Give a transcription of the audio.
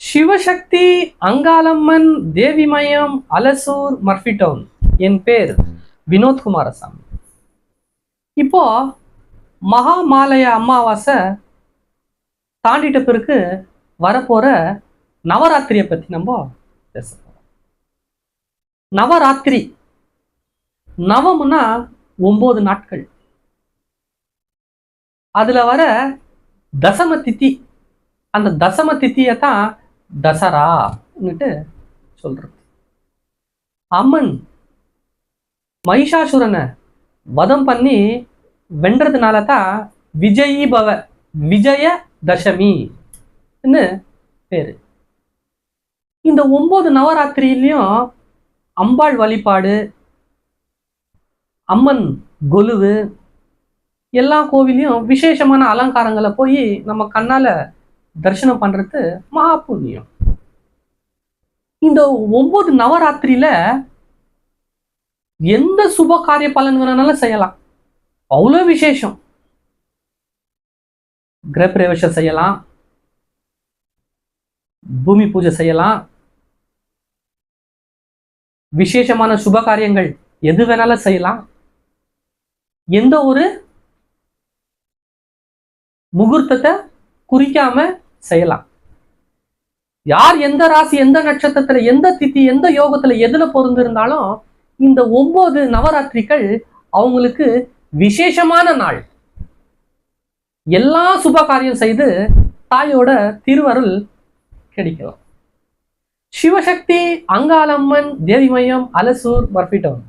சிவசக்தி அங்காளம்மன் தேவிமயம் Alasoor Murphy Town. என் பேர் வினோத் குமாரசாமி. இப்போ மகாமாலய அமாவாசை தாண்டிட்ட பிறகு வரப்போற நவராத்திரியை பத்தி நம்ம பேச போறோம். நவராத்திரி, நவம்னா 9 நாட்கள். அதுல வர தசம திதி, அந்த தசம திதியை தான் தசரான்னுட்டு சொல்றது. அம்மன் மகிஷாசுரனை வதம் பண்ணி வென்றதுனால தான் விஜயி பவ, விஜய தசமின்னு பேரு. இந்த 9 நவராத்திரியிலையும் அம்பாள் வழிபாடு, அம்மன் கொலுவு, எல்லா கோவிலையும் விசேஷமான அலங்காரங்களை போய் நம்ம கண்ணால தரிசனம் பண்றது மகா புண்ணியம். இந்த 9 நவராத்திரியில எந்த சுப காரிய பலன் வேணாலும் செய்யலாம், அவ்வளோ விசேஷம். கிரகப்பிரவேசம் செய்யலாம், பூமி பூஜை செய்யலாம், விசேஷமான சுப காரியங்கள் எது வேணாலும் செய்யலாம். எந்த ஒரு முகூர்த்தத்தை குறிக்காம செய்யலாம். யார் எந்த ராசி, எந்த நட்சத்திரத்துல, எந்த திதி, எந்த யோகத்துல எதுல பொருந்திருந்தாலும் இந்த 9 நவராத்திரிகள் அவங்களுக்கு விசேஷமான நாள். எல்லா சுப காரியம் செய்து தாயோட திருவருள் கிடைக்கலாம். சிவசக்தி அங்காளம்மன் தேவிமயம் அலசூர் மர்ஃபி டவுன்.